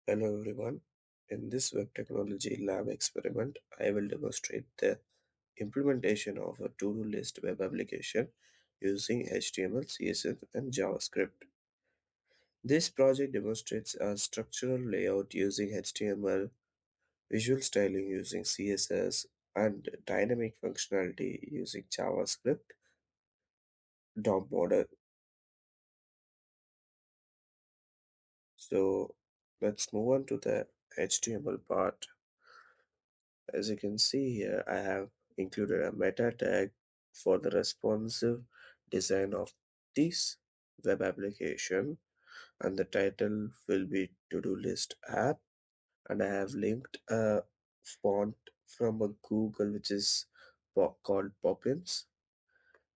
Hello everyone. In this web technology lab experiment, I will demonstrate the implementation of a to-do list web application using HTML, CSS, and JavaScript. This project demonstrates a structural layout using HTML, visual styling using CSS, and dynamic functionality using JavaScript DOM model. So let's move on to the HTML part. As you can see here, I have included a meta tag for the responsive design of this web application, and the title will be to-do list app. And I have linked a font from a Google which is called Poppins,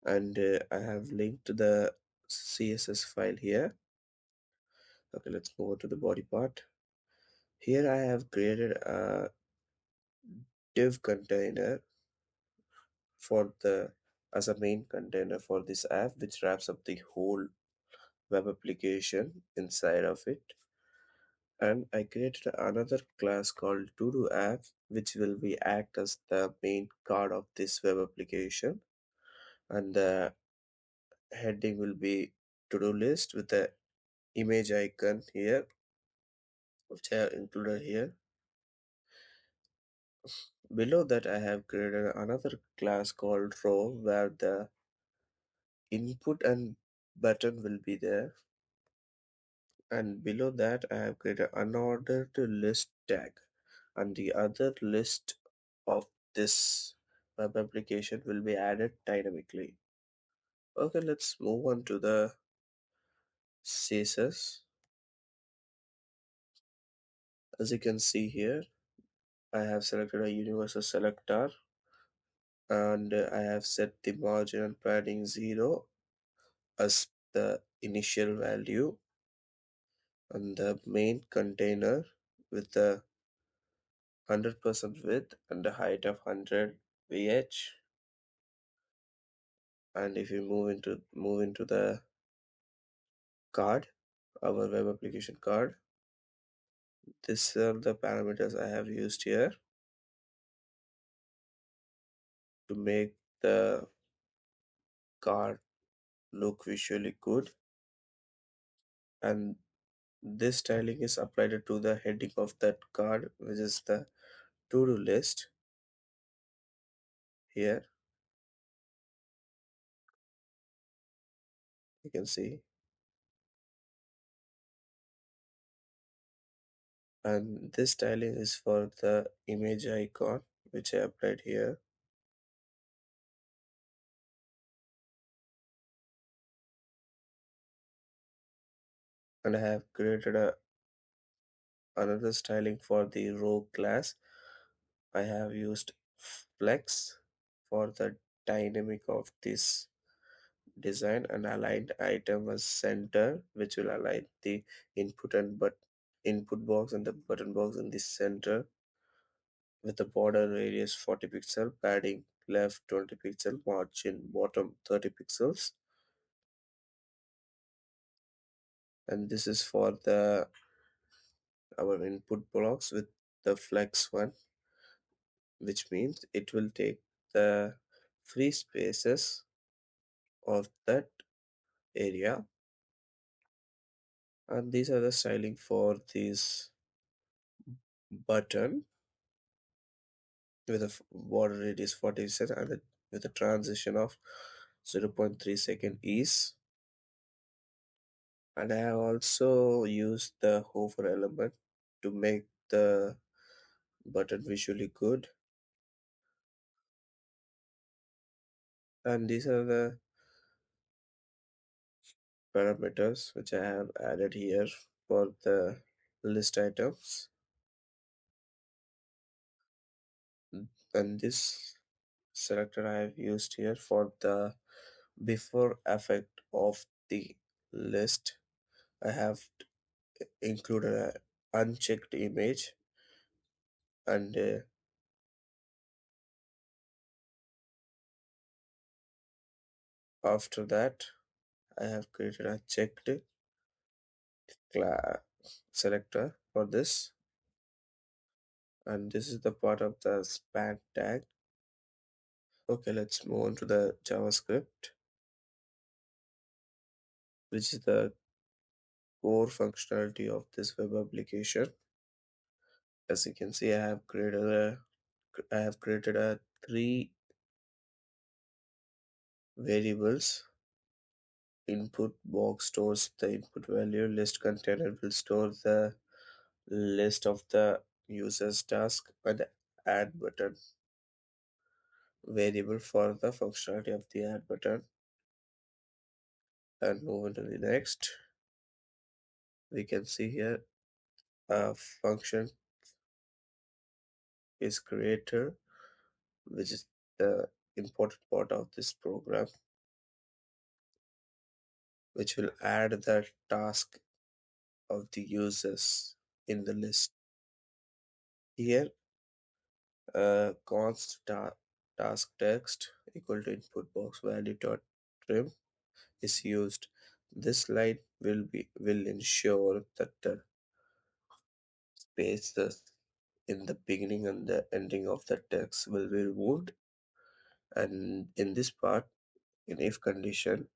and I have linked the CSS file here. Okay, let's move on to the body part. Here I have created a div container for the as a main container for this app, which wraps up the whole web application inside of it. And I created another class called to do app, which will be act as the main card of this web application. And the heading will be to do list with the image icon here, which I have included here. Below that, I have created another class called row, where the input and button will be there. And below that, I have created unordered list tag, and the other list of this web application will be added dynamically. Okay, let's move on to the CSS. As you can see here, I have selected a universal selector, and I have set the margin and padding 0 as the initial value, and the main container with the 100% width and a height of 100 VH. And if you move into the card, our web application card, these are the parameters I have used here to make the card look visually good. And this styling is applied to the heading of that card, which is the to-do list here. You can see, and this styling is for the image icon, which I applied here. And I have created another styling for the row class. I have used flex for the dynamic of this design, and aligned item as center, which will align the input and but input box and the button box in the center, with the border radius 40 pixel, padding left 20 pixel, margin bottom 30 pixels. And this is for the our input blocks with the flex one, which means it will take the free spaces of that area. And these are the styling for this button with a border radius 40 percent, and with a transition of 0.3 second ease. And I have also used the hover element to make the button visually good. And these are the parameters which I have added here for the list items. And this selector I have used here for the before effect of the list. I have included a unchecked image, and after that I have created a checked selector for this, and this is the part of the span tag. Okay, let's move on to the JavaScript, which is the core functionality of this web application. As you can see, I have created a three variables. Input box stores the input value. List container will store the list of the user's task, and add button variable for the functionality of the add button. And move on to the next. We can see here a function is creator, which is the important part of this program, which will add the task of the users in the list. Here, const task text equal to input box value dot trim is used. This line will ensure that the spaces in the beginning and the ending of the text will be removed. And in this part, in if condition,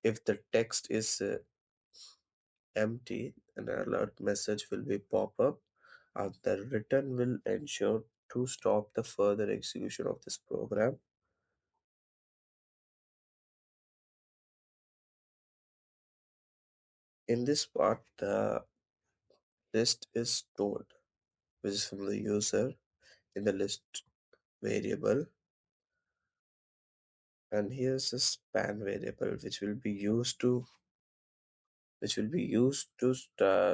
if the text is empty, an alert message will be pop up, and the return will ensure to stop the further execution of this program. In this part, the list is stored, which is from the user in the list variable, and here's a span variable which will be used to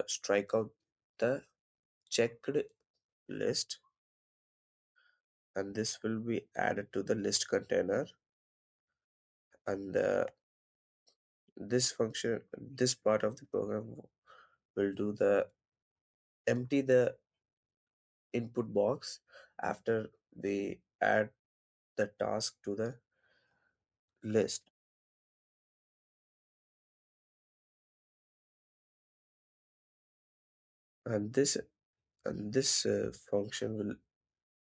strike out the checked list, and this will be added to the list container. And this part of the program will do the empty the input box after we add the task to the list. And this function will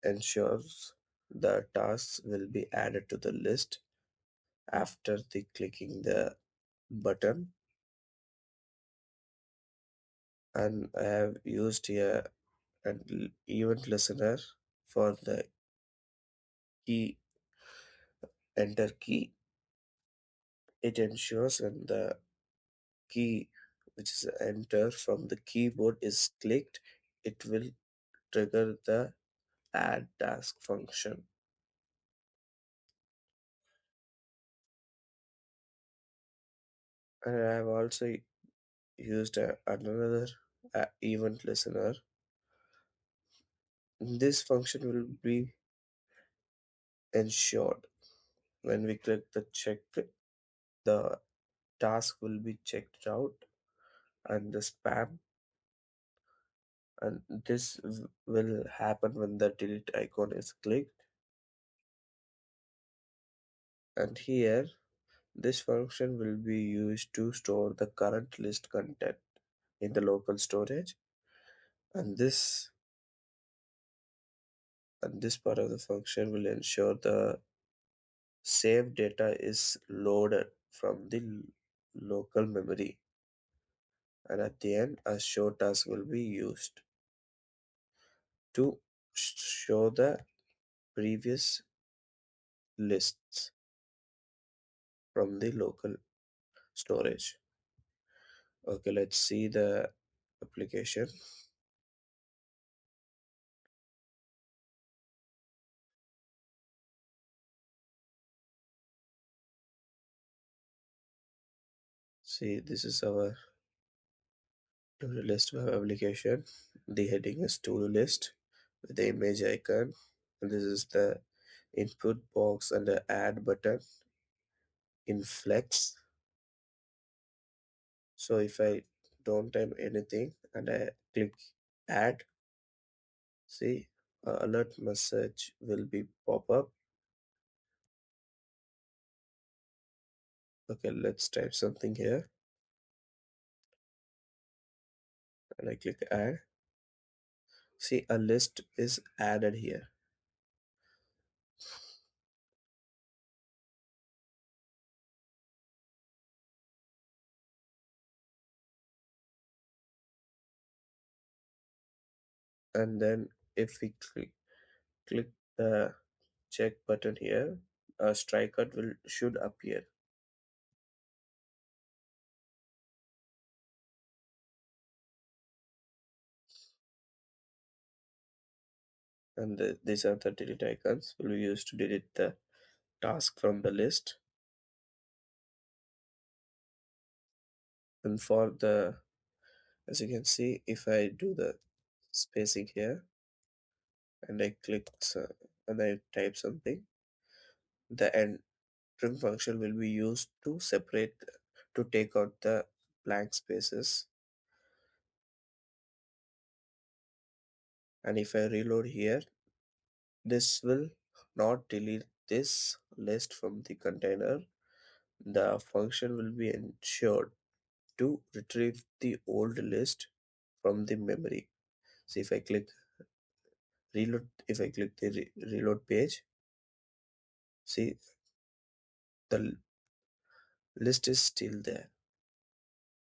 ensures the tasks will be added to the list after the clicking the button. And I have used here an event listener for the key enter key. It ensures when the key, which is enter from the keyboard, is clicked, it will trigger the add task function. And I have also used another event listener. This function will be ensured when we click the check, the task will be checked out, and the spam, and this will happen when the delete icon is clicked. And here, this function will be used to store the current list content in the local storage, and this part of the function will ensure the saved data is loaded from the local memory, and at the end a show task will be used to show the previous lists from the local storage. Okay, let's see the application. See, this is our to-do list web application. The heading is to-do list with the image icon, and this is the input box and the add button in flex. So if I don't type anything and I click add, see, a alert message will be pop up. Okay, let's type something here. and I click add. See, a list is added here. And then if we click the check button here, a strikeout will should appear. And these are the delete icons will be used to delete the task from the list. And for the, as you can see, if I do the spacing here and I click and I type something, the end trim function will be used to separate, to take out the blank spaces. And if I reload here, this will not delete this list from the container. The function will be ensured to retrieve the old list from the memory. So if I click reload, if I click the reload page, see, the list is still there.